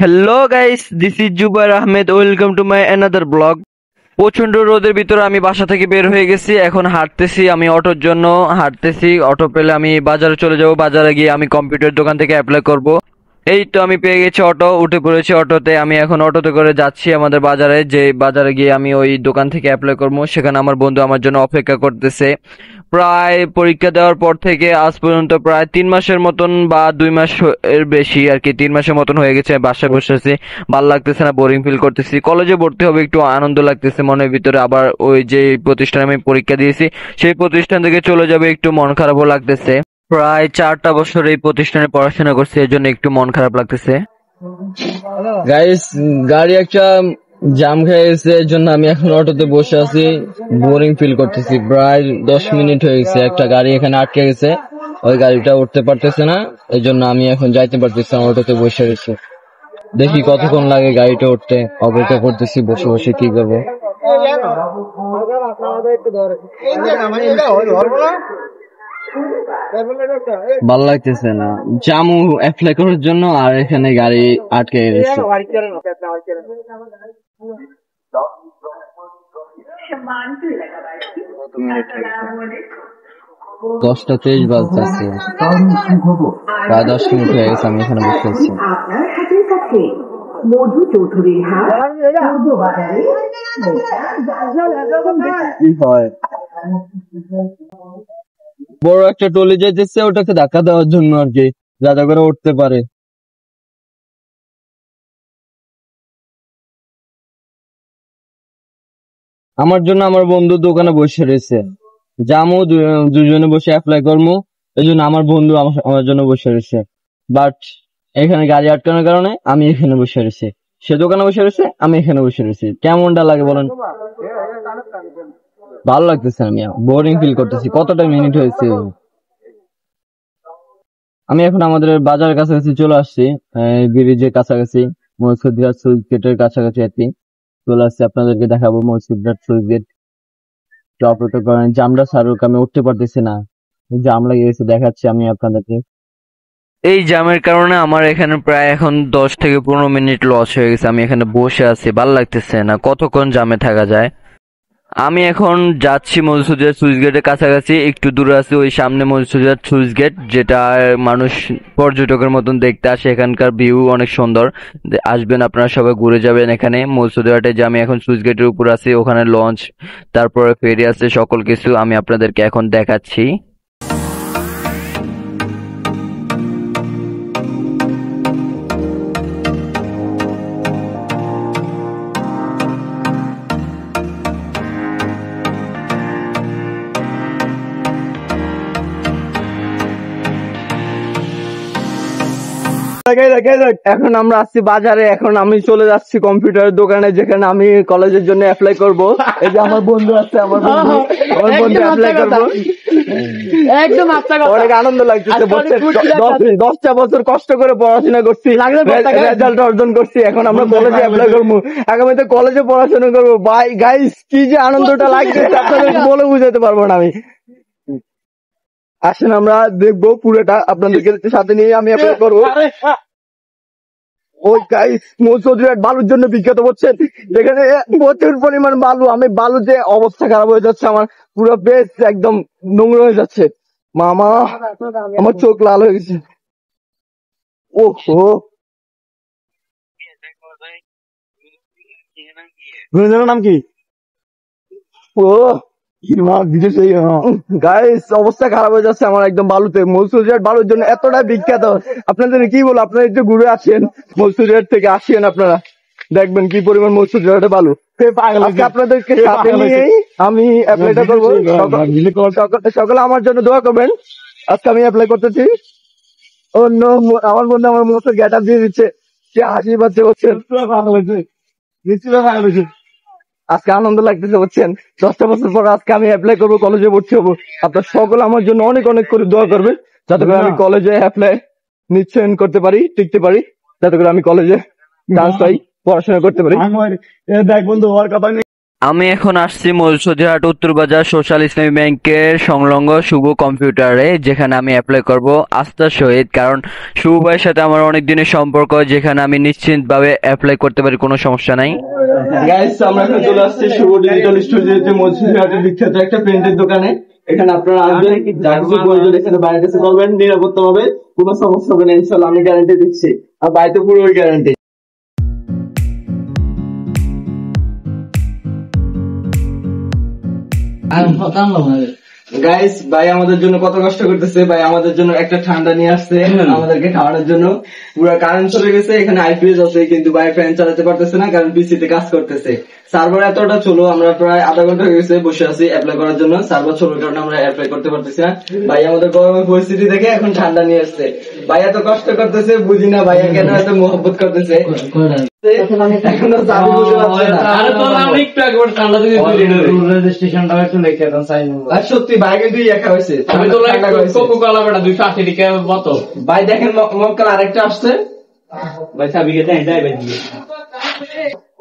Hello guys, this is Zubair Ahmed. Welcome to my another blog. প্রচন্ড রোদের ভিতরে আমি বাসা থেকে বের হয়ে গেছি। এখন হাঁটতেছি, আমি অটোর জন্য হাঁটতেছি। অটো পেলে আমি বাজারে চলে যাব। বাজারে গিয়ে আমি কম্পিউটার দোকান থেকে অ্যাপ্লাই করব। এই তো আমি পেয়ে গেছি অটো, উঠে পড়েছি অটোতে। আমি এখন অটোতে করে যাচ্ছি আমাদের বাজারে, যে বাজারে গিয়ে আমি ওই দোকান থেকে অ্যাপ্লাই করবো। সেখানে আমার বন্ধু আমার জন্য অপেক্ষা করতেছে। প্রায় পরীক্ষা দেওয়ার পর থেকে আজ পর্যন্ত প্রায় 3 মাসের মতন বা 2 মাস এর বেশি আর কি, 3 মাসের মতন হয়ে গেছে বাসায় বসে আছি। ভালো লাগতেছে না, বোরিং ফিল করতেছি। কলেজে ভর্তি হবে, একটু আনন্দ লাগতেছে মনের ভিতরে। আবার ওই যে প্রতিষ্ঠানে আমি পরীক্ষা দিয়েছি সেই প্রতিষ্ঠান থেকে চলে যাবে, একটু মন খারাপও লাগতেছে। প্রায় 4টা বছর এই প্রতিষ্ঠানে পড়াশোনা করছি, এর জন্য একটু মন খারাপ লাগতেছে। গাইস, গাড়ি একটা জাম খেয়ে গেছে, এর জন্য আমি এখন অটোতে বসে আছি। বোরিং ফিল করতেছি। প্রায় 10 মিনিট হয়ে গেছে, একটা গাড়ি এখানে আটকে গেছে, ওই গাড়িটা উঠতে পারতেছে না। এই জন্য আমি এখন যাইতে পারতেছি না, অটোতে বসে রয়েছে। দেখি কতক্ষণ লাগে গাড়িটা উঠতে। অপেক্ষা করতেছি বসে বসে, কি করবো। ভালো লাগতেছে না, জামু অ্যাপ্লাই করার জন্য, আর এখানে গাড়ি আটকে গেছে। কত মিনিট হয়ে গেছে? 10টা 23 বাজতেছে, প্রায় 10 মিনিট হয়ে গেছে আমি এখানে বসে আছি। আপনার হাতের কাছে মধু চৌধুরীর হাট পূর্ব বাজারে কি হয়, বড় একটা টলি যাইতেছে, ওটাকে ধাক্কা দেওয়ার জন্য আর কি, যাতে করে উঠতে পারে। আমার জন্য আমার বন্ধু দোকানে বসে রয়েছে। যামু দুজনে বসে অ্যাপ্লাই করবো, এই জন্য আমার বন্ধু আমার জন্য বসে রয়েছে। বাট এখানে গাড়ি আটকানোর কারণে আমি এখানে বসে রয়েছি। সে দোকানে বসে রয়েছে, আমি এখানে বসে রয়েছি। কেমনটা লাগে বলেন? ভালো লাগতেছে, আমি বোরিং ফিল করতেছি। কতটা মিনিট হয়েছে? আমি এখন আমাদের বাজারের কাছাকাছি চলে আসছি, ব্রিজের কাছাকাছি, মসজিদ সুইচ গেটের কাছাকাছি আর কি চলে আসছি। আপনাদেরকে দেখাবো মসজিদ সুইচ গেট। অপেক্ষা করেন, জামটা ছাড়ুক, আমি উঠতে পারতেছি না, জাম লেগে গেছে। দেখাচ্ছি আমি আপনাদেরকে। এই জ্যামের কারণে আমার এখানে প্রায় এখন 10 থেকে 15 মিনিট লস হয়ে গেছে। আমি এখানে বসে আছি, ভালো লাগতেছে না, কতক্ষণ জ্যামে থাকা যায়। আমি এখন যাচ্ছি মধুসূদন সুইচ গেটের কাছাকাছি, একটু দূরে আছে ওই সামনে মধুসূদন সুইচ গেট, যেটা মানুষ পর্যটকের মতন দেখতে আসে। এখানকার ভিউ অনেক সুন্দর, আসবেন আপনারা সবাই, ঘুরে যাবেন এখানে মধুসূদনহাটে। যে আমি এখন সুইচ গেটের উপর আছি, ওখানে লঞ্চ, তারপরে ফেরি আছে, সকল কিছু আমি আপনাদেরকে এখন দেখাচ্ছি। এখন আমরা আসছি বাজারে। এখন আমি চলে যাচ্ছি কম্পিউটারের দোকানে, যেখানে আমি কলেজের জন্য অ্যাপ্লাই করব। এই যে আমার বন্ধু আছে, আমার বন্ধু অ্যাপ্লাই করবো। একদম অনেক আনন্দ লাগতেছে। 10টা বছর কষ্ট করে পড়াশোনা করছি, রেজাল্ট অর্জন করছি। এখন আমরা কলেজে অ্যাপ্লাই করবো, আগামীতে কলেজে পড়াশোনা করবো। ভাই গাইস, কি যে আনন্দটা লাগতেছে আপনাদের বলে বুঝাতে পারবো না আমি। আসেন আমরা দেখবো পুরোটা, আপনাদেরকে সাথে নিয়ে আমি অ্যাপ্লাই করবো। ওই গাইস, মৌসুদীহাট বালুর জন্য বিখ্যাত হচ্ছেন, যেখানে প্রচুর পরিমাণ বালু। আমি বালু যে অবস্থা খারাপ হয়ে যাচ্ছে আমার, পুরো বেশ একদম নোংরা হয়ে যাচ্ছে। মামা, আমার চোখ লাল হয়ে গেছে। ও হো, নাম কি? ও গাইস, অবস্থা খারাপ হয়ে যাচ্ছে আমার একদম বালুতে। মৌসুদীহাট বালুর জন্য এতটা বিখ্যাত। আপনাদের কি বলবো, আপনারা একটু ঘুরে আসেন, মৌসুদীহাট থেকে আসেন, আপনারা দেখবেন কি পরিমাণ মৌসুদীহাটে বালু। আজকে আপনাদেরকে সাথে নিয়েই আমি অ্যাপ্লাইটা করবো। সকালে আমার জন্য দোয়া করবেন। আজকে আমি অ্যাপ্লাই করতেছি। অন্য আমার বন্ধু আমার মুখের গেট আপ দিয়ে দিচ্ছে, সে হাসি পাচ্ছে হচ্ছেন। আজকে আনন্দ লাগতেছে হচ্ছেন। 10টা বছর পর আজকে আমি অ্যাপ্লাই করবো, কলেজে ভর্তি হবো। আপনার সকলে আমার জন্য অনেক অনেক করে দোয়া করবেন, যাতে করে আমি কলেজে অ্যাপ্লাই নিশ্চয়ন করতে পারি, টিকতে পারি, যাতে করে আমি কলেজে চান্স পাই, পড়াশোনা করতে পারি। দেখ বন্ধু, ওর কথা আমি এখন আসছি মৌলসুধিহাট উত্তর বাজার সোশ্যাল ইসলামী ব্যাংকের সংলগ্ন শুভ কম্পিউটারে, যেখানে আমি অ্যাপ্লাই করব আস্থার সহিত। কারণ শুভ ভাইয়ের সাথে আমার অনেক দিনের সম্পর্ক, যেখানে আমি নিশ্চিন্তভাবে অ্যাপ্লাই করতে পারি, কোনো সমস্যা নাই। গাইস, আমরা এখন চলে আসছি শুভ ডিজিটাল স্টুডিওতে, মৌলসুধিহাটের বিখ্যাত একটা প্রিন্টের দোকানে। এখানে আপনারা আসবেন, যা কিছু প্রয়োজন এখানে বাইরের কাছে করবেন, নিরাপত্তা হবে, কোনো সমস্যা হবে না ইনশাল্লাহ, আমি গ্যারান্টি দিচ্ছি। আর বাড়িতে পুরো ওই গ্যারান্টি। গাইস, ভাই আমাদের জন্য কত কষ্ট করতেছে, ভাই আমাদের জন্য একটা ঠান্ডা নিয়ে আসছে আমাদেরকে খাওয়ানোর জন্য। পুরো কারেন্ট চলে গেছে, এখানে আইপিএস আছে কিন্তু ভাই ফ্যান চালাতে পারতেছে না, কারণ পিসিতে কাজ করতেছে। সার্ভার এতটা চলো, আমরা প্রায় আধা ঘন্টা হয়ে গেছে বসে আছি অ্যাপ্লাই করার জন্য। সার্ভার চলো কারণে আমরা অ্যাপ্লাই করতে পারতেছি না। ভাই আমাদের গরমের পরিস্থিতি দেখে এখন ঠান্ডা নিয়ে আসছে। ভাই এত কষ্ট করতেছে, বুঝি না ভাইয়া কেন এত মহব্বত করতেছে। এখনো চাবি বুঝতে পারছে না। আর সত্যি ভাই কিন্তু একা হয়েছে। ভাই দেখেন মক্কাল আরেকটা আসছে।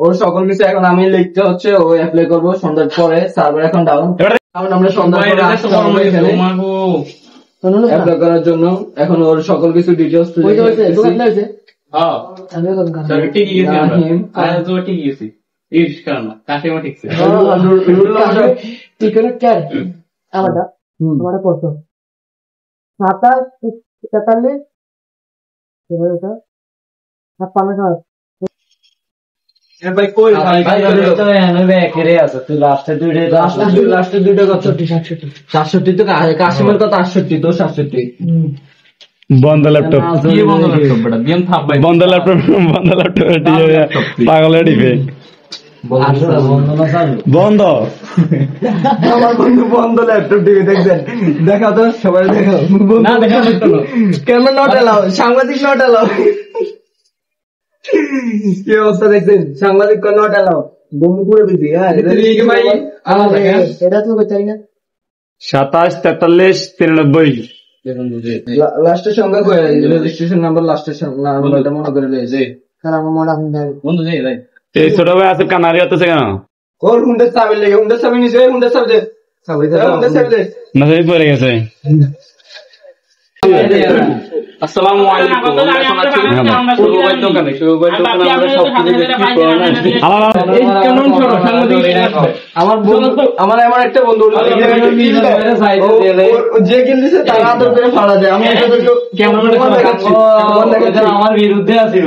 ওর সকল কিছু এখন আমি লিখতে হচ্ছে, ও অ্যাপ্লাই করবো সন্ধ্যার পরে। সার্ভার এখন ডাউন, কারণ আমরা সন্ধ্যার পরে অ্যাপ্লাই করার জন্য। এখন ওর সকল কিছু ডিটেলস লাস্টের দুইটা কত? 67 তো কাশিমের কত? 68 তো 67। বন্ধ ল্যাপটপ বন্ধ ল্যাপটপ পাগলের ডিফেক্ট বন্ধ। আমার বন্ধু বন্ধ ল্যাপটপ দিকে দেখছেন, দেখা তো সবাই দেখো। কেমন নট এলাও, সাংবাদিক নট এলাও। কি অবস্থা দেখছেন, সাংবাদিক নট এলাও, বন্ধু পুরো বিজি। হ্যাঁ এটা তো চাই না। 27 43 93 লাস্টের সংখ্যা কই? রেজিস্ট্রেশন নাম্বার লাস্টের নাম্বারটা মনে করে লইছে। স্যার আমার মনে আপনি বন্ধু যাই ভাই। এই ছোট ভাই আছে কানারি হতেছে কেন? কোন হুন্ডার চাবি লাগে? হুন্ডার চাবি নিছে, হুন্ডার চাবি দে, চাবি দে, হুন্ডার চাবি দে। না সেই পড়ে গেছে। আসসালামু আলাইকুম। আমার এমন একটা বন্ধু যে কিল দিছে তার আদর করে ফাড়া যায়। আমি আমার বিরুদ্ধে আছিল।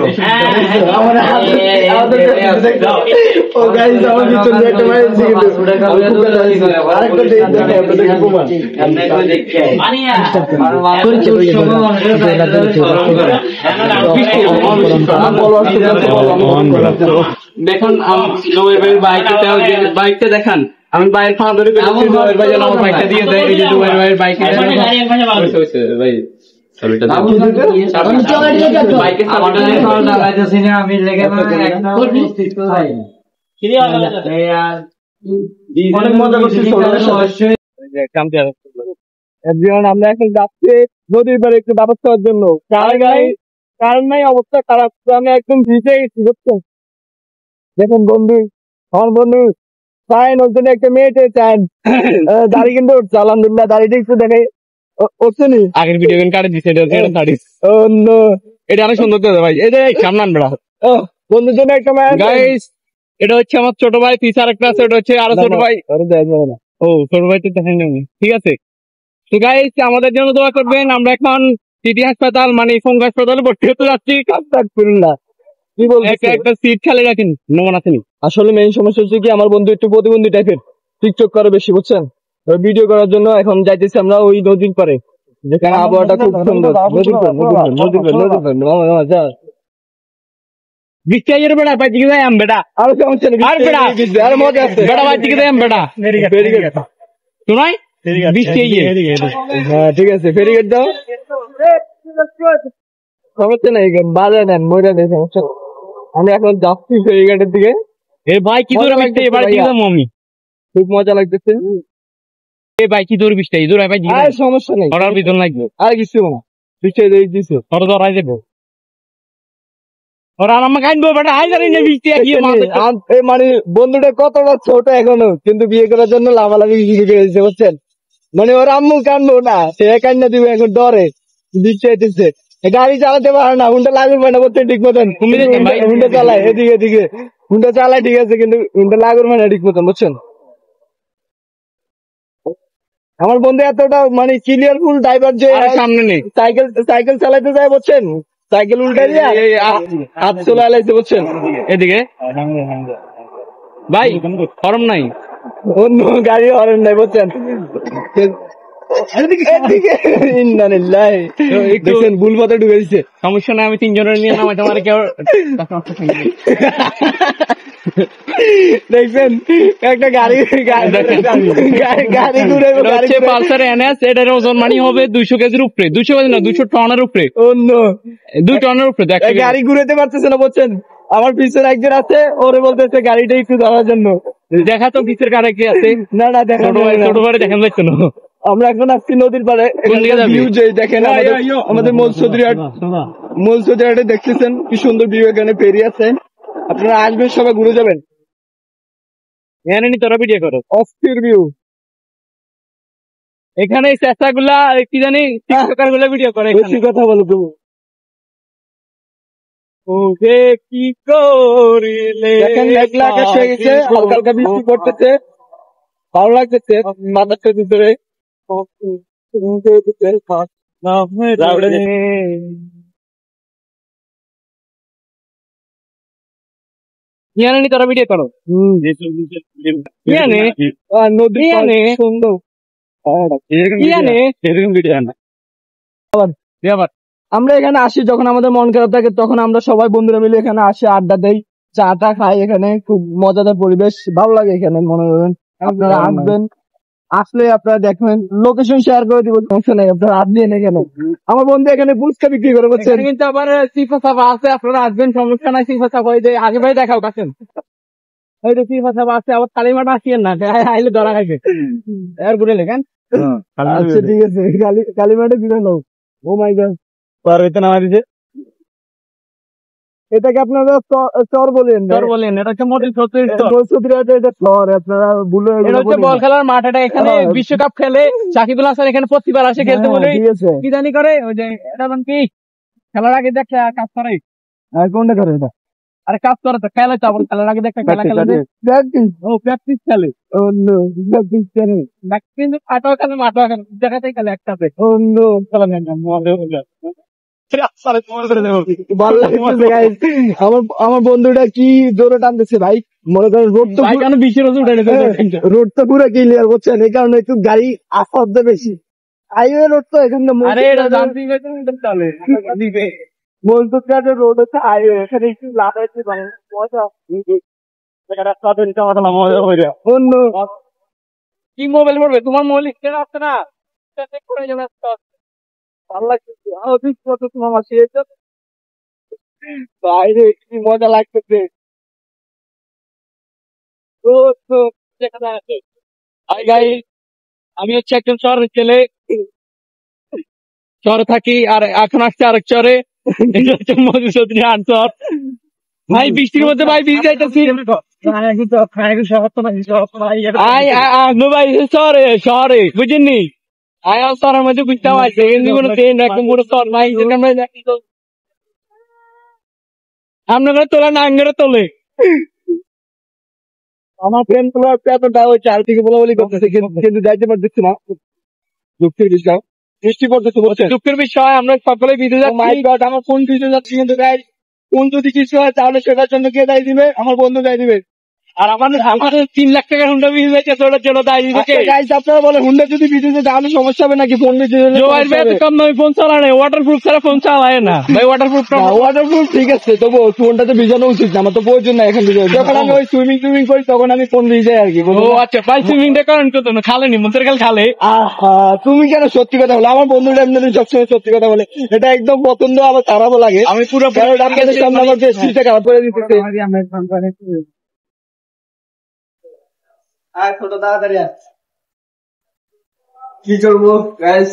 দেখুন বাইকটা দেখান, আমি বাইরের ফাঁকা ধরে আমার বাইকটা দিয়ে দেয়। এই যে দুবাইয়ের ভাইয়ের বাইক অনেক মজা করছি। আমরা এখন যাচ্ছি নদীর পাড়ে একটু দাবাত খাওয়ার জন্য। কারণ নাই, অবস্থা খারাপ। আমি একদম ভিজে গেছি বুঝছেন। দেখুন বন্ধু, আমার বন্ধু চান ওর জন্য একটা মেয়েটে চান। দাড়ি কিন্তু উঠছে, আলহামদুলিল্লাহ দাড়িটা একটু দেখাই উঠছে নি। আগের ভিডিও কাটে দিচ্ছে এটা অনেক সুন্দর ভাই। এই যে সামনে বেড়া বন্ধুর জন্য একটা মেয়ে। গাইস, এটা হচ্ছে আমার ছোট ভাই, পিছার একটা আছে, ওটা হচ্ছে আরো ছোট ভাই। ও ছোট ভাই তো দেখেন, ঠিক আছে। তো গাইস, আমাদের জন্য দোয়া করবেন। আমরা এখন সিটি হাসপাতাল মানে ফোন হাসপাতালে ভর্তি হতে যাচ্ছি। কি বলছে, একটা সিট খালি রাখেন, নমন আসেনি। আসলে মেইন সমস্যা হচ্ছে কি, আমার বন্ধু একটু প্রতিবন্ধী টাইপের, টিকটক করে বেশি বুঝছেন। ভিডিও করার জন্য এখন যাইতেছি আমরা ওই নদীর পারে, যেখানে আবহাওয়াটা খুব সুন্দর। বিস্তারিত বেড়া বাইক দিকে যাই বেটা, আরো সমস্যা নেই, আর বেটা আর মজা আছে। বেটা বাইক দিকে যাই বেটা, শোনাই হ্যাঁ ঠিক আছে, ফেরিগেট দাও, সমস্যা নেই, বাজায় নেন, মজা নেই, সমস্যা নেই। আমি এখন যাচ্ছি ফেরিঘাটের দিকে। এ ভাই কি ধরে বিস্তে এবার দিকে যাবো আমি, খুব মজা লাগতেছে। এ ভাই কি ধরে বিস্তে ধরে ভাই দিকে, আর সমস্যা নেই, অর্ডার ভিতর লাগবে আর কিছু না, বিস্তারিত দিছো অর্ডার ধরাই দেবো। ওরা আমাকে আনবো বেটা আই জানি না বৃষ্টি গিয়ে মানে বন্ধুটা কতটা ছোট এখনো, কিন্তু বিয়ে করার জন্য লাভালাভি শুরু করে দিচ্ছে, বুঝছেন? মানে ওর আম্মু কান্দবো না, সে কান্না দিবে এখন ডরে দিচ্ছে দিচ্ছে। গাড়ি চালাতে পারে না, হুন্ডা লাগবে না, বুঝছেন? ঠিক মতন হুন্ডা চালায় এদিকে এদিকে, হুন্ডা চালায় ঠিক আছে, কিন্তু হুন্ডা লাগবে না ঠিক মতন, বুঝছেন? আমার বন্ধু এতটা মানে ক্লিয়ারফুল ড্রাইভার যে সামনে নেই সাইকেল সাইকেল চালাইতে যায়, বুঝছেন? সাইকেল উল্টে দিয়ে হাত চলে আলাইছে, বুঝছেন? এদিকে ভাই ফরম নাই অন্য গাড়ি হরেন নাই, বুঝছেন? ইন্নালিল্লাহি, দেখছেন ভুল পথে ঢুকে দিচ্ছে। সমস্যা নাই, আমি তিনজনের নিয়ে নামাই তোমার কেউ দেখছেন একটা গাড়ি গাড়ি ঘুরে হচ্ছে পালসার এনএস, এটার ওজন মানি হবে 200 কেজির উপরে, 200 কেজি না 200 টনের উপরে, অন্য 2 টনের উপরে। দেখ গাড়ি ঘুরাতে পারতেছে না, বুঝছেন? আমার পিছনে একজন আছে, ওরে বলতেছে গাড়িটা একটু ধরার জন্য। দেখা তো পিছের কারে কি আছে। না না দেখা ছোট ভাই দেখেন যাচ্ছে না। আমরা এখন আসছি নদীর পাড়ে, ভিউ যে দেখেন আমাদের মূলসুদিরহাটে দেখতেছেন কি সুন্দর ভিউ, এখানে ফেরি আছে, আপনারা আসবেন, সবাই ঘুরে যাবেন। এখানে নি তোরা ভিডিও করো, অস্থির ভিউ। এখানে চেষ্টা গুলা কি জানি টিকটকার গুলা ভিডিও করে, বেশি কথা বলো তুমি। ওকে কি করিলে দেখেন মেঘলা আকাশ হয়ে গেছে, হালকা হালকা বৃষ্টি পড়তেছে, ভালো লাগতেছে মাথার ভিতরে। ইয়ানে নি তোরা ভিডিও করো, ইয়ানে নদী ইয়ানে সুন্দর। ইয়ানে এরকম ভিডিও না আবার আমরা এখানে আসি যখন আমাদের মন খারাপ থাকে, তখন আমরা সবাই বন্ধুরা মিলে এখানে আসি, আড্ডা দেই, চা টা খাই, এখানে খুব মজাদার পরিবেশ, ভালো লাগে এখানে। মনে করেন আপনারা আসবেন, আসলে আপনারা দেখবেন, লোকেশন শেয়ার করে দিব, সমস্যা নেই, আপনারা আসবেন এখানে। আমার বন্ধু এখানে ফুচকা বিক্রি করে, বুঝছেন? এখানে কিন্তু আবার সিফা সাফা আছে, আপনারা আসবেন, সমস্যা নাই। সিফা সাফা ওই যে আগে ভাই দেখাও কাছেন, ওই যে সিফা সাফা আছে, আবার কালিমাটা আসিয়েন না, আইলে ধরা খাইবে এর ঘুরে লেখেন। আচ্ছা ঠিক আছে, কালিমাটা দিলে নাও। ও মাই গড, পার হইতে নামা দিছে। এটাকে আপনারা চর বলেন? চর বলেন, এটা হচ্ছে মোটিল সত্যি এটা চর, আপনারা ভুলে এটা হচ্ছে বল খেলার মাঠ। এটা এখানে বিশ্বকাপ খেলে সাকিবুল হাসান এখানে প্রতিবার আসে খেলতে, বলে কি জানি করে ওই যে এটা কি খেলার আগে দেখ কাজ করে, কোনটা করে এটা? আরে কাজ করে তো, খেলে তো আবার খেলার আগে দেখ খেলা খেলে, ও প্র্যাকটিস খেলে, ও নো প্র্যাকটিস করে, কিন্তু আটাও খেলে মাঠও খেলে, দেখাতে খেলে একসাথে। ও নো খেলা নেন না মজা হলো। ভালো লাগছে গাইস। আমার বন্ধুটা কি জোরে টানতেছে ভাই, মনে করেন রোড তো ভাই কেন 20 রোজ উঠে গেছে, রোড তো পুরো ক্লিয়ার, বুঝছেন? এই কারণে একটু গাড়ি আস্তে বেশি, হাইওয়ে রোড তো এখানে। আরে এটা জানতে গেছে তাহলে দিবে মজদুরঘাটের রোড হচ্ছে হাইওয়ে, এখানে একটু লাগাইছে মানে মজা। অন্য কি মোবাইল পড়বে তোমার, মোবাইল স্ক্রিন আসছে না, চেক করে যাবে। ভালো লাগতেছে, অধিক কত তোমার মাসি বাইরে কি মজা লাগতেছে। আমি হচ্ছে একজন শহরের ছেলে, শহরে থাকি, আর এখন আসছে আরেক শহরে, এটা হচ্ছে মধুসূদন শহর। ভাই বৃষ্টির মধ্যে ভাই ভিজে যাইতেছি, ভাই শহরে শহরে বুঝেননি, আয়া শহরের মধ্যে বুঝতে পারছে কোনো ট্রেন একদম পুরো শহর ভাই, আপনারা তোলা না আঙ্গেরা তোলে। আমার ফ্রেন্ড গুলো এতটা ওই চার থেকে বলা বলি করতেছে, কিন্তু যাইতে পারতেছি না, দুঃখের বিষয়। বৃষ্টি পড়তেছে, বলছে দুঃখের বিষয়, আমরা সকলে ভিজে মাই যাচ্ছি। গড, আমার ফোন ভিজে যাচ্ছে, কিন্তু কোন যদি কিছু হয় তাহলে সেটার জন্য কে দায়ী দিবে? আমার বন্ধু দায়ী দিবে। আর আমাদের 3 লাখ টাকার হুন্ডা ভিজে যাচ্ছে, ওটার জন্য দায়ী দিচ্ছে। গাইস আপনারা বলে হুন্ডা যদি ভিজে যায় তাহলে সমস্যা হবে নাকি? ফোন ভিজে গেলে জোয়ার ভাই তো কম দামি ফোন চালায় না, ওয়াটারপ্রুফ ছাড়া ফোন চালায় না ভাই, ওয়াটারপ্রুফ ওয়াটারপ্রুফ ঠিক আছে, তবু ফোনটা তো ভিজানো উচিত না, আমার তো প্রয়োজন না এখন ভিজে। যখন আমি ওই সুইমিং করি তখন আমি ফোন ভিজাই আর কি। ও আচ্ছা, ভাই সুইমিংটা করেন কত না, খালেনি মন্ত্রের কাল খালে। আহা, তুমি কেন সত্যি কথা বলো? আমার বন্ধুরা এমনি সবসময় সত্যি কথা বলে, এটা একদম পছন্দ, আবার খারাপও লাগে। আমি পুরো কারণ আপনাদের সামনে আমার বেশিটা খারাপ করে দিতেছে। কি করবো গাইস,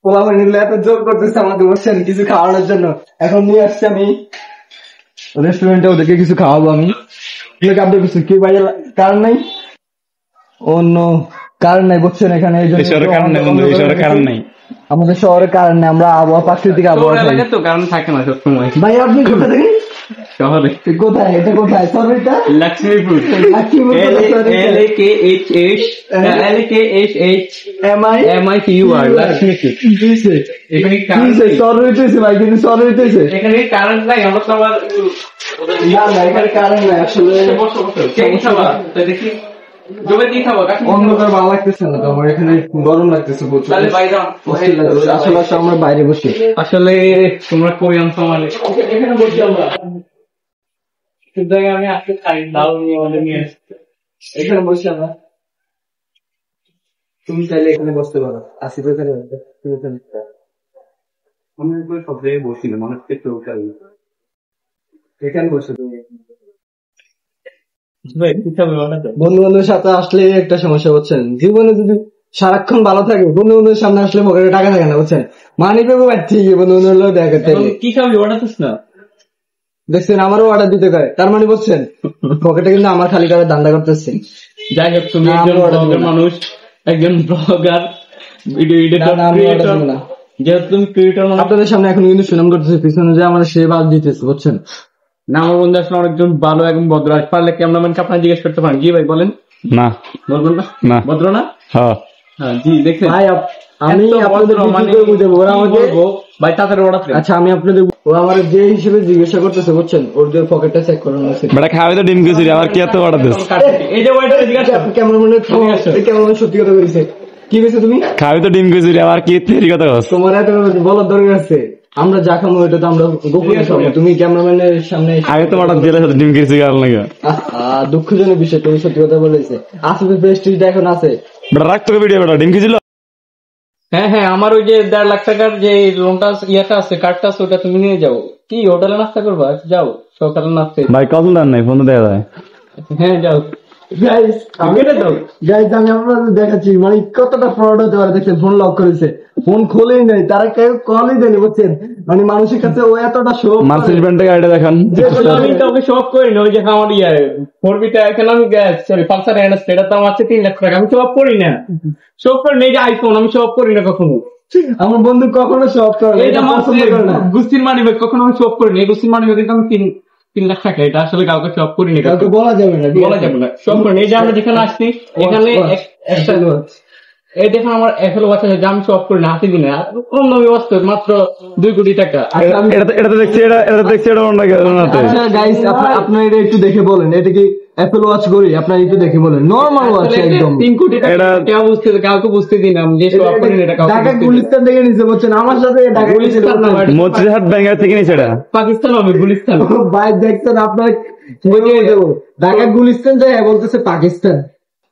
পোলাপানি এত জোর করতেছে আমাদের, বলছেন কিছু খাওয়ানোর জন্য। এখন নিয়ে আসছি আমি রেস্টুরেন্টে ওদেরকে কিছু খাওয়াবো আমি। আপনার কিছু কি বাইরে কারণ নাই, অন্য কারণ নাই বুঝছেন এখানে, এই জন্য এসবের কারণ নাই বন্ধু, এসবের কারণ নাই। আমাদের শহরে কারণ নেই, আমরা আবহাওয়া প্রাকৃতিক আবহাওয়া চাই। তো কারণ থাকে না সবসময় ভাই আপনি কোথা থেকে? শহরে। কোথায় এটা, কোথায় সরিটা? লক্ষ্মীপুর। LAKHMIPUR লক্ষ্মীপুর। এখানে সর হইতেছে ভাই, কিন্তু সর হইতেছে এখানে কারেন্ট নাই, আমরা তো আবার না না, এখানে কারণ নাই আসলে। দেখি জমে দিয়ে খাবো, অন্ধকার ভালো লাগতেছে না তো আমার, এখানে গরম লাগতেছে প্রচুর। তাহলে বাইরে আসলে আমরা বাইরে বসি। আসলে তোমরা কই আনছো মানে এখানে বসি আমরা, কিন্তু আমি আজকে খাই দাও নিয়ে আমাদের নিয়ে আসছি। এখানে বসি আমরা, তুমি চাইলে এখানে বসতে পারো। আসিফ এখানে বসতে, তুমি এখানে বসতে পারো। আমি সব জায়গায় বসি না, মানুষকে কেউ খাই এখানে বসে তুমি। ভাই কি খাবে বলো তো? বন্ধু বান্ধবের সাথে আসলে একটা সমস্যা বুঝছেন, জীবনে যদি সারাক্ষণ ভালো থাকে, বন্ধু বান্ধবের সামনে আসলে পকেটে টাকা থাকে না বুঝছেন, মানি পেবো ঠিক বন্ধু বান্ধব দেখা করতে এখন কি খাবি অর্ডার না? দেখছেন আমারও অর্ডার দিতে পারে, তার মানে বুঝছেন পকেটে কিন্তু আমার খালি টাকা দান্দা করতেছে। যাই হোক, তুমি না, আমি একজন order দিব ব্লগার না। মানুষ, একজন ব্লগার, ভিডিও না, এডিটর, না, আমি order ক্রিয়েটর, দিব না। যেহেতু তুমি ক্রিয়েটর মানুষ। আপনাদের সামনে এখন কিন্তু সুনাম করতেছে, পিছনে যে আমার সে বাদ দিতেছে বুঝছেন। না, আমার বন্ধু আসলে অনেকজন ভালো এবং ভদ্র, আজ পারলে ক্যামেরাম্যানকে আপনার জিজ্ঞেস করতে পারেন। জি ভাই বলেন, না বলবেন না? না। ভদ্র না? হ্যাঁ হ্যাঁ জি, দেখছেন ভাই আমি এত আপনাদের ভদ্র, মানে ভিডিও করে বুঝাবো, ওরা কি আমাকে বলবো? ভাই তাড়াতাড়ি অর্ডার দেন। আচ্ছা আমি আপনাদের, ও আমার যে হিসেবে জিজ্ঞাসা করতেছে বুঝছেন, ওর যে পকেটটা চেক করানো আছে। বেটা খাওয়াই তো ডিম গেছি আবার কি এত অর্ডার দিস? এই যে ওয়াইটার জিজ্ঞাসা আপনি কেমন মনে সত্যি কথা বলেছে, কি বলছো তুমি? খাওয়াই তো ডিম গেছি আবার কি তেরি কথা কস? তোমার এত বলার দরকার আছে? আমরা যা খাবো ওইটা তো আমরা গোপনে খাবো, তুমি ক্যামেরাম্যানের সামনে আগে তো অর্ডার দিলে ডিম গেছি কারণ লাগে। দুঃখজনক বিষয়, তুমি সত্যি কথা বলেছে। আসলে প্রেস্টিজটা এখন আছে। বেটা রাখ তোকে ভিডিও, বেটা ডিম গেছিল। হ্যাঁ হ্যাঁ, আমার ওই যে 1.5 লাখ টাকার যে লোনটা ইয়েটা আছে, কার্ডটা আছে, ওটা তুমি নিয়ে যাও। কি হোটেলে নাস্তা করবা? যাও সকালে নাস্তা। ভাই কত দাম নাই, ফোন দেওয়া যায়। হ্যাঁ যাও। গাইস কেটে দাও। আমি আপনাদের দেখাচ্ছি মানে কতটা ফ্রড হতে পারে। দেখছেন ফোন লক করেছে, ফোন খোলেই নাই, তারা কেউ কলই দেয়নি বুঝছেন। মানে মানুষের কাছে ও এতটা শো। মার্সিডিজ ব্র্যান্ড থেকে গাড়িটা দেখান। আমি তো ওকে শপ করি না, ওই যে আমার ইয়ে 4B-টা এখানে আমি সরি পালসার এনএস, এটা তো আমার 3 লাখ টাকা, আমি শপ করি না। শপ করি না, এই যে আইফোন আমি শপ করি না কখনো। আমার বন্ধু কখনো শপ করে না, এই যে এটা আমার পছন্দ করে না। গুস্তির মানি ব্যাগ কখনো আমি শপ করি না, এই গুস্তির মানি ব্যাগ কিন্তু আমি 3 লাখ টাকা, এটা আসলে কাউকে শপ করি না, কাউকে বলা যাবে না, ঠিক বলা আছে? যাবে না, শপ করি না। এই যে আমরা যেখানে আসছি এখানে একটা এই দেখুন আমার এফএল ওয়াচ আছে, আমি শপ করি না, হাতে দিনে কম দামি ওয়াচ, মাত্র 2 কোটি টাকা। এটা তো দেখছি, এটা দেখছি, এটা অন্য কেউ। আচ্ছা গাইস আপনারা এটা একটু দেখে বলেন, এটা কি অ্যাপল ওয়াচ করি? আপনারা একটু দেখে বলেন, নরমাল ওয়াচ একদম। 3 কোটি টাকা এটা- কেউ বুঝতে, কাউকে বুঝতে দিন, আমি যে শপ করি না এটা কাউকে ঢাকা বুঝতে দিই না। গুলিস্তান থেকে নিচে বলছেন, আমার সাথে ঢাকা গুলিস্তান না, ভাই, মসজিদ ব্যাঙ্গার থেকে নিয়েছে এটা। পাকিস্তান হবে, গুলিস্তান। ভাই দেখছেন আপনার ঢাকা গুলিস্তান যায় বলতেছে পাকিস্তান,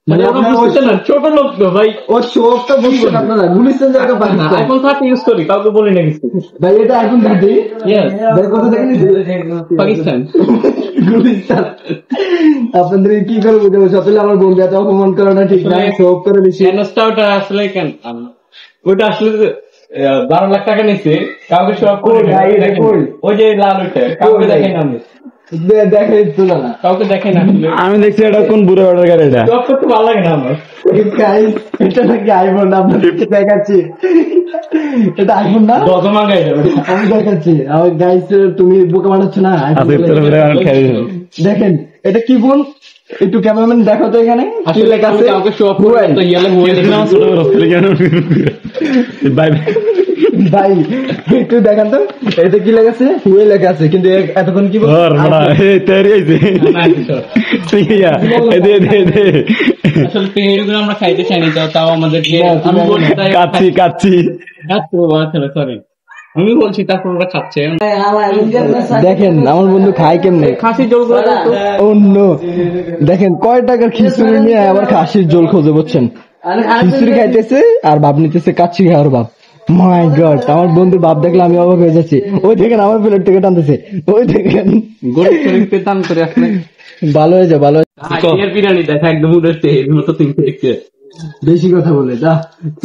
মানে মানে আপনার বুঝছেন না, ছোট লোক তো ভাই। ওর শোকটা বুঝছেন আপনারা, গুলিস্তান জায়গা পাকিস্তান। আইফোন 30 ইউজ করি, কাউকে বলি না কিছু। ভাই এটা এখন দাদি Yes, ভাই কোথা থেকে নিছে? পাকিস্তান। গুলিস্তান। আপনাদের কি করে বুঝাবো? আসলে আমার বন্ধু এত অপমান করে না, ঠিক না? শোক করে বেশি। এনএসটা ওটা আসলে কেন ওটা আসলে 12 লাখ টাকা নিচ্ছে, কাউকে শপ করি না। কই, দেখেন, কই? ওই যে লাল ওইটা কাউকে কই? দেখাই না, আমি দেখে তুলা না। কাউকে দেখাই না। আমি দেখছি এটা কোন বুড়ো অর্ডার গাড়ি এটা। শপ করতে ভালো লাগে না আমার। Guys, এটা নাকি আইফোন না, আপনাদেরকে দেখাচ্ছি। এটা আইফোন না, দজমাঙ্গাই যাবে। আমি দেখাচ্ছি। আমার গাইস তুমি বোকা বানাচ্ছ না iPhone আচ্ছা বলে। তোর ভিডিও আমি খেয়ে দিবো। দেখেন এটা কি ফোন, একটু ক্যামেরাম্যান দেখো তো এখানে কি আসলে লেখা আছে। কাউকে শপ করে তো ইয়ালে মোবাইল এটা আমার ছোট বড় হচ্ছে কেন? বাই ভাই একটু দেখান তো, এটা কি লেখা আছে? হুয়ে লেখা আছে, কিন্তু এতক্ষণ কি বলছো? ঘর বড় এই তৈরি হইছে। ইয়া এই দে দে দে। আসলে পেহেরগুলো আমরা খাইতে চাই না, তাও আমাদেরকে আমি বলছি তাই কাচ্চি কাচ্চি। সরি, আমি বলছি তারপর ওরা খাচ্ছে। দেখেন আমার বন্ধু খায় কেমনে, খাসি জল করে দাও তো। অন্য দেখেন কয় টাকার খিচুড়ি নিয়ে আবার খাসির ঝোল খোঁজে বুঝছেন। খিচুড়ি খাইতেছে আর ভাব নিতেছে কাচ্চি খাওয়ার ভাব। মাই গড, আমার বন্ধুর ভাব দেখলে আমি অবাক হয়ে যাচ্ছি। ওই দেখেন আমার প্লেট থেকে টানতেছে, ওই দেখেন। গরিব শরীফকে দান করে আসলে ভালো হয়েছে, ভালো হয়েছে। বিরিয়ানি দেখা একদম উঠেছে এর মতো তিনটে দেখতে। বেশি কথা বলে যা।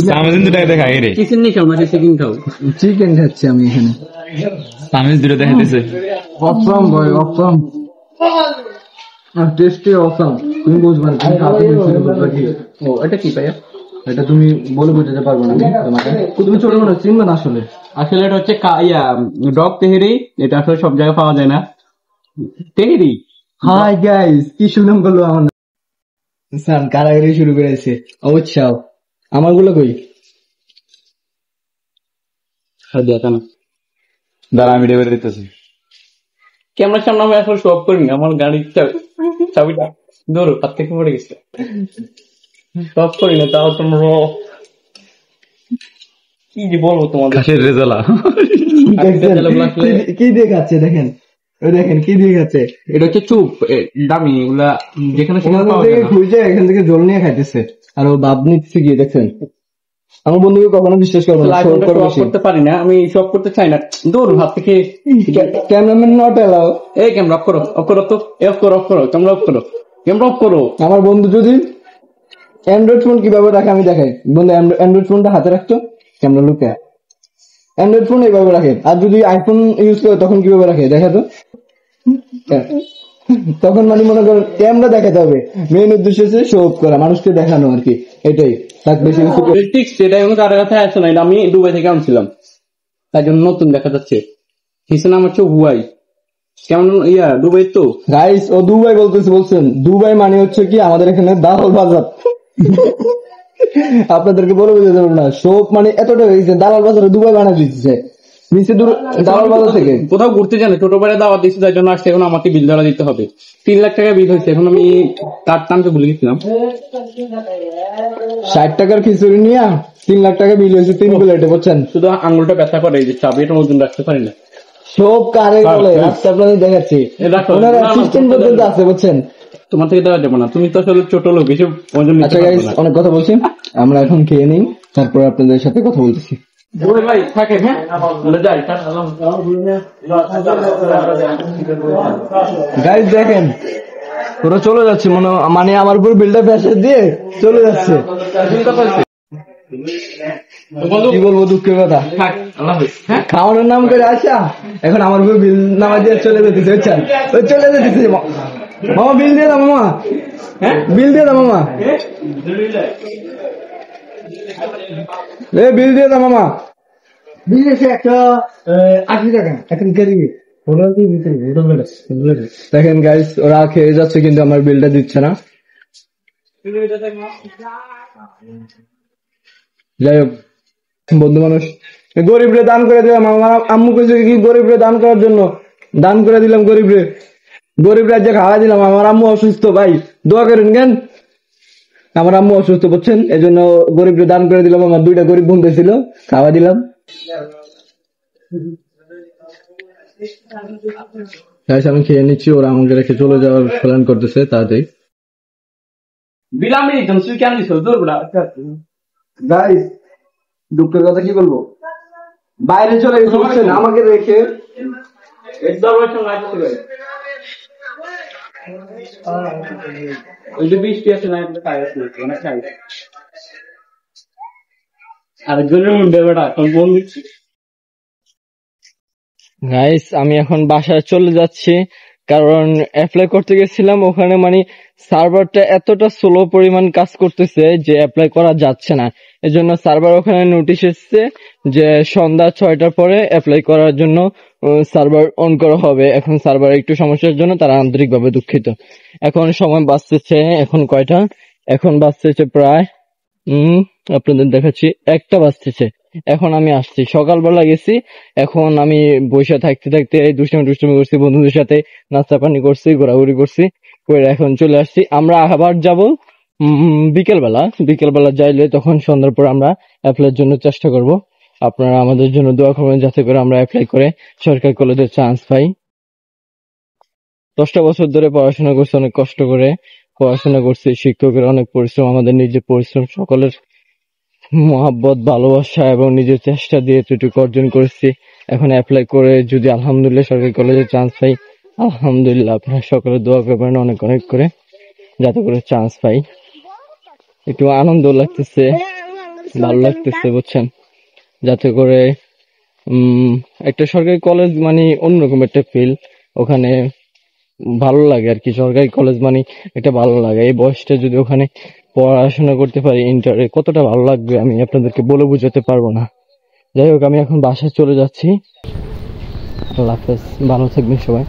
তামিজ 2 টাকা দেখাই রে, চিকেন নি খাও না চিকেন খাও। চিকেন খাচ্ছি আমি এখানে। তামিজ 2 দেখাইতেছে। অসম ভাই অসম, টেস্টি অসম। তুমি বুঝবা না, তুমি খাবে বুঝবা কি। ও এটা কি ভাইয়া? এটা তুমি বলে বোঝাতে পারবো না আমি তোমাকে। তুমি ছোট মানুষ চিনবে না আসলে। আসলে এটা হচ্ছে ডগ তেহেরি, এটা আসলে সব জায়গায় পাওয়া যায় না। তেহেরি হাই গাইস, কি সুনাম করলো আমার সান, কারাগারি শুরু করেছে। অবশ্য আমার গুলো কই? দেখা না দাঁড়া আমি ভিডিও করে দিতেছি। ক্যামেরার সামনে আমি আসলে শো অফ করিনি, আমার গাড়ির চাবিটা ধরো হাত থেকে পড়ে গেছে। শো অফ করি না, তাও তোমরা কি যে বলবো তোমাদের। খাসির রেজালা। কি দেখাচ্ছে দেখেন, ওই দেখেন কি দেখাচ্ছে। এটা হচ্ছে চুপ দামি, এগুলা যেখানে সেখানে ওখান পাওয়া থেকে যায় না। খুঁজে এখান থেকে জল নিয়ে খাইতেছে, আর ও ভাব নিচ্ছে গিয়ে দেখছেন। আমার বন্ধুকে কখনো বিশ্বাস করবো না, আইফোনটা শো শো অফ বেশি। করতে পারি না, আমি শো অফ করতে চাই না। দূর হাত থেকে। Cameraman not allow. এই ক্যামেরা অফ করো, অফ করো তো, অফ করো, অফ করো, ক্যামেরা অফ করো, ক্যামেরা অফ করো। আমার বন্ধু যদি অ্যান্ড্রয়েড ফোন কিভাবে রাখে আমি দেখাই। বন্ধু অ্যান্ড্রয়েড ফোনটা হাতে রাখতো, ক্যামেরা লুকে। অ্যান্ড্রয়েড ফোন এইভাবে রাখে, আর যদি আইফোন ইউজ করে তখন কিভাবে রাখে দেখা তো। তখন মানে মনে করেন ক্যামেরা দেখাতে হবে, মেইন উদ্দেশ্য হচ্ছে শো অফ করা, মানুষকে দেখানো আর কি, এটাই। তার বেশি কিছু ঠিক সেটা আমি কারো কাছে আসছে না, এটা আমি দুবাই থেকে আনছিলাম, তাই জন্য নতুন দেখা যাচ্ছে। হিসেবে আমার হচ্ছে হুয়াই, কেমন দুবাই তো। গাইস, ও দুবাই বলছেন। দুবাই মানে হচ্ছে কি আমাদের এখানে দালাল বাজার। আপনাদেরকে বলে বোঝাতে পারবো না, শোক মানে এতটা হয়েছে, দালাল বাজারে দুবাই বানা দিচ্ছে নিচে দূর দালাল বাজার থেকে। কোথাও ঘুরতে জানে, ছোট ভাইরা দাওয়াত দিচ্ছে, তার জন্য আসছে। এখন আমাকে বিল ধরা দিতে হবে, 3 লাখ টাকা বিল হয়েছে। এখন আমি তার টানতে ভুলে গেছিলাম। 60 টাকার খিচুড়ি নিয়ে 3 লাখ টাকা বিল হয়েছে 3 প্লেটে, বুঝছেন। শুধু আঙুলটা ব্যথা করে, এই যে চাবি এটা ওজন রাখতে পারি না। সব কারে বলে আজকে আপনাদের দেখাচ্ছি, রাখো। ওনার না, না, অ্যাসিস্ট্যান্ট পর্যন্ত আছে, বুঝছেন। তোমার থেকে দেওয়া যাবে না, তুমি তো আসলে ছোট লোক, বেশি ওজন নিতে আচ্ছা পারবে গাইস, না। অনেক কথা বলছি, আমরা এখন খেয়ে নিই, তারপর আপনাদের সাথে কথা বলতেছি। দুবাই ভাই থাকে, হ্যাঁ বলে যাই। গাইস দেখেন, ওরা চলে যাচ্ছে, মানে আমার উপর বিলটা প্রেসার দিয়ে চলে যাচ্ছে। কি বলবো, দুঃখের কথা। খাওয়ানোর নাম করে আসা, এখন আমার উপর বিল নামা দিয়ে চলে যেতেছে, বুঝছেন। ওই চলে যেতেছে। মামা বিল দিয়ে দাও, মামা বিল দিয়ে দাও, মামা বিল দিয়ে দাও, মামা বিল এসে 180 টাকা এখন কে দিবি। দেখেন গাইস, ওরা খেয়ে যাচ্ছে কিন্তু আমার বিলটা দিচ্ছে না। যাই হোক, বন্ধু মানুষ, গরিবরে দান করে দিলাম। আমার আম্মু কইছে কি গরিবরে দান করার জন্য, দান করে দিলাম গরিবরে। গরিব রাজ্যে খাওয়া দিলাম। আমার আম্মু অসুস্থ, ভাই দোয়া করেন কেন। আমার আম্মু অসুস্থ, বুঝছেন, এই জন্য গরিবরে দান করে দিলাম। আমার 2টা গরিব বন্ধু ছিল, খাওয়া দিলাম। আমি খেয়ে নিচ্ছি, ওরা আমাকে রেখে চলে যাওয়ার প্ল্যান করতেছে তাড়াতাড়ি। বিলামি তুই কেন দিছো দূর বড়া। গাইস, দুঃখের কথা কি বলবো, বাইরে চলে গেছে, বুঝছেন, আমাকে রেখে। একদম ওই যে বৃষ্টি আছে না, একটা টায়ার আছে অনেক টায়ার। আরেকজনের মধ্যে বেটা ফোন দিচ্ছি। গাইস, আমি এখন বাসায় চলে যাচ্ছি, কারণ অ্যাপ্লাই করতে গেছিলাম ওখানে মানে সার্ভারটা এতটা স্লো পরিমাণ কাজ করতেছে যে অ্যাপ্লাই করা যাচ্ছে না। এজন্য সার্ভার ওখানে নোটিশ এসেছে যে সন্ধ্যা 6টার পরে অ্যাপ্লাই করার জন্য সার্ভার অন করা হবে। এখন সার্ভার একটু সমস্যার জন্য তারা আন্তরিকভাবে দুঃখিত। এখন সময় বাঁচতেছে, এখন কয়টা, এখন বাঁচতেছে প্রায় আপনাদের দেখাচ্ছি 1টা বাজতেছে। এখন আমি আসছি, সকালবেলা গেছি, এখন আমি বসে থাকতে থাকতে দুষ্টুমি করছি, বন্ধুদের সাথে নাস্তা পানি করছি, ঘোরাঘুরি করছি, করে এখন চলে আসছি। আমরা আবার যাব বিকেলবেলা যাইলে তখন সন্ধ্যার পর আমরা অ্যাপ্লাইয়ের জন্য চেষ্টা করব। আপনারা আমাদের জন্য দোয়া করবেন যাতে করে আমরা অ্যাপ্লাই করে সরকারি কলেজে চান্স পাই। 10টা বছর ধরে পড়াশোনা করছি, অনেক কষ্ট করে পড়াশোনা করছি, শিক্ষকের অনেক পরিশ্রম, আমাদের নিজের পরিশ্রম, সকলের মহাব্বত, ভালোবাসা এবং নিজের চেষ্টা দিয়ে এতটুকু অর্জন করেছি। এখন অ্যাপ্লাই করে যদি আলহামদুলিল্লাহ সরকারি কলেজে চান্স পাই, আলহামদুলিল্লাহ। আপনারা সকলে দোয়া করবেন অনেক অনেক করে যাতে করে চান্স পাই। একটু আনন্দ লাগতেছে, ভালো লাগতেছে বুঝছেন, যাতে করে একটা সরকারি কলেজ মানে অন্যরকম একটা ফিল ওখানে, ভালো লাগে আর কি। সরকারি কলেজ মানে এটা ভালো লাগে। এই বয়সটা যদি ওখানে পড়াশোনা করতে পারি ইন্টারে, কতটা ভালো লাগবে আমি আপনাদেরকে বলে বোঝাতে পারবো না। যাই হোক, আমি এখন বাসায় চলে যাচ্ছি। আল্লাহ হাফেজ, ভালো থাকবেন সবাই।